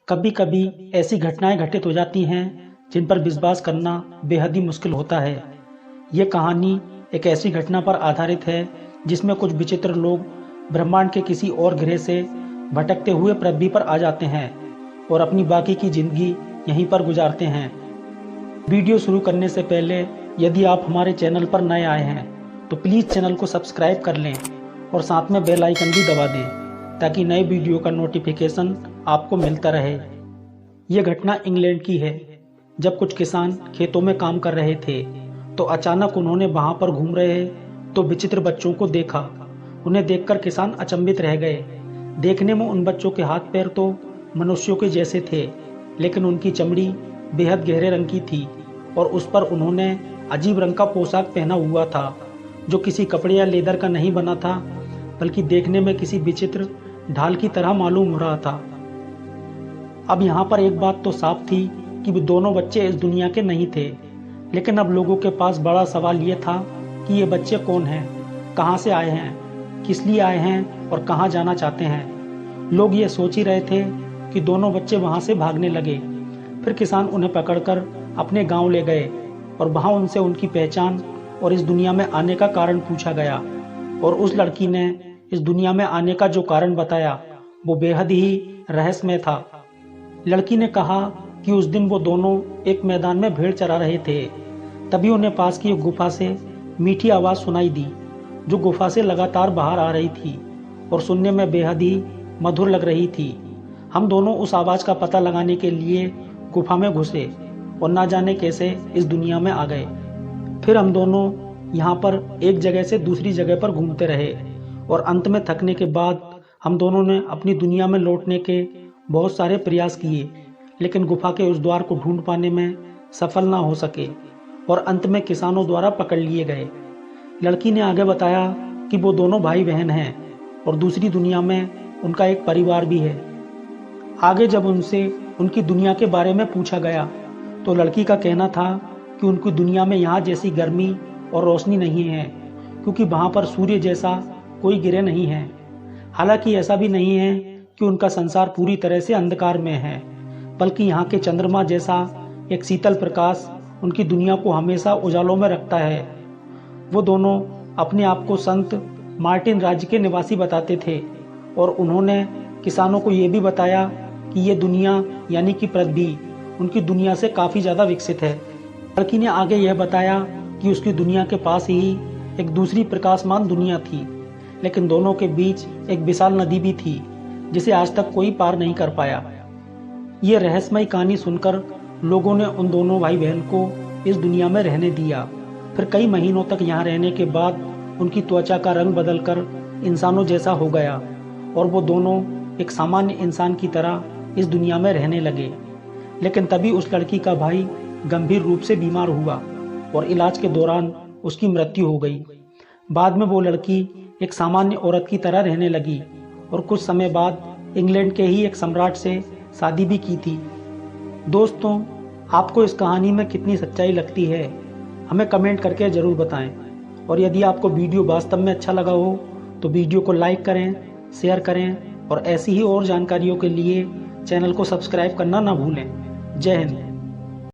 कभी कभी ऐसी घटनाएं घटित हो जाती हैं जिन पर विश्वास करना बेहद ही मुश्किल होता है। ये कहानी एक ऐसी घटना पर आधारित है जिसमें कुछ विचित्र लोग ब्रह्मांड के किसी और ग्रह से भटकते हुए पृथ्वी पर आ जाते हैं और अपनी बाकी की जिंदगी यहीं पर गुजारते हैं। वीडियो शुरू करने से पहले यदि आप हमारे चैनल पर नए आए हैं तो प्लीज़ चैनल को सब्सक्राइब कर लें और साथ में बेल आइकन भी दबा दें ताकि नए वीडियो का नोटिफिकेशन आपको मिलता रहे। ये घटना इंग्लैंड की है। जब कुछ किसान खेतों में काम कर रहे थे तो अचानक उन्होंने वहां पर घूम रहे तो विचित्र बच्चों को देखा। उन्हें देखकर किसान अचंभित रह गए। देखने में उन बच्चों के हाथ पैर तो मनुष्यों के जैसे थे, लेकिन उनकी चमड़ी बेहद गहरे रंग की थी और उस पर उन्होंने अजीब रंग का पोशाक पहना हुआ था जो किसी कपड़े या लेदर का नहीं बना था, बल्कि देखने में किसी विचित्र ढाल की तरह मालूम हो रहा था। अब यहाँ पर एक बात तो साफ थी कि वे दोनों बच्चे इस दुनिया के नहीं थे, लेकिन अब लोगों के पास बड़ा सवाल ये था कि ये बच्चे कौन हैं, कहाँ से आए हैं, किस लिए आए हैं और कहाँ जाना चाहते हैं। लोग ये सोच ही रहे थे कि दोनों बच्चे वहाँ से भागने लगे। फिर किसान उन्हें पकड़कर अपने गांव ले गए और वहाँ उनसे उनकी पहचान और इस दुनिया में आने का कारण पूछा गया। और उस लड़की ने इस दुनिया में आने का जो कारण बताया वो बेहद ही रहस्यमय था। लड़की ने कहा कि उस दिन वो दोनों एक मैदान में भेड़ चरा रहे थे। तभी उन्हें पास की एक गुफा से मीठी आवाज सुनाई दी जो गुफा से लगातार बाहर आ रही थी और सुनने में बेहद ही मधुर लग रही थी। हम दोनों उस आवाज का पता लगाने के लिए गुफा में घुसे और ना जाने कैसे इस दुनिया में आ गए। फिर हम दोनों यहाँ पर एक जगह से दूसरी जगह पर घूमते रहे और अंत में थकने के बाद हम दोनों ने अपनी दुनिया में लौटने के बहुत सारे प्रयास किए, लेकिन गुफा के उस द्वार को ढूंढ पाने में सफल ना हो सके और अंत में किसानों द्वारा पकड़ लिए गए। लड़की ने आगे बताया कि वो दोनों भाई बहन हैं और दूसरी दुनिया में उनका एक परिवार भी है। आगे जब उनसे उनकी दुनिया के बारे में पूछा गया तो लड़की का कहना था कि उनकी दुनिया में यहाँ जैसी गर्मी और रोशनी नहीं है, क्योंकि वहाँ पर सूर्य जैसा कोई ग्रह नहीं है। हालांकि ऐसा भी नहीं है कि उनका संसार पूरी तरह से अंधकार में है, बल्कि यहाँ के चंद्रमा जैसा एक शीतल प्रकाश उनकी दुनिया को हमेशा उजालों में रखता है। वो दोनों अपने आप को संत मार्टिन राज्य के निवासी बताते थे और उन्होंने किसानों को ये भी बताया कि ये दुनिया यानी कि पृथ्वी उनकी दुनिया से काफ़ी ज़्यादा विकसित है। लड़की ने आगे यह बताया कि उसकी दुनिया के पास ही एक दूसरी प्रकाशमान दुनिया थी, लेकिन दोनों के बीच एक विशाल नदी भी थी जिसे आज तक कोई पार नहीं कर पाया। ये रहस्यमय कहानी सुनकर लोगों ने उन दोनों भाई बहन को इस दुनिया में रहने दिया। फिर कई महीनों तक यहाँ रहने के बाद उनकी त्वचा का रंग बदलकर इंसानों जैसा हो गया और वो दोनों एक सामान्य इंसान की तरह इस दुनिया में रहने लगे। लेकिन तभी उस लड़की का भाई गंभीर रूप से बीमार हुआ और इलाज के दौरान उसकी मृत्यु हो गई। बाद में वो लड़की एक सामान्य औरत की तरह रहने लगी और कुछ समय बाद इंग्लैंड के ही एक सम्राट से शादी भी की थी। दोस्तों, आपको इस कहानी में कितनी सच्चाई लगती है हमें कमेंट करके ज़रूर बताएं। और यदि आपको वीडियो वास्तव में अच्छा लगा हो तो वीडियो को लाइक करें, शेयर करें और ऐसी ही और जानकारियों के लिए चैनल को सब्सक्राइब करना ना भूलें। जय हिंद।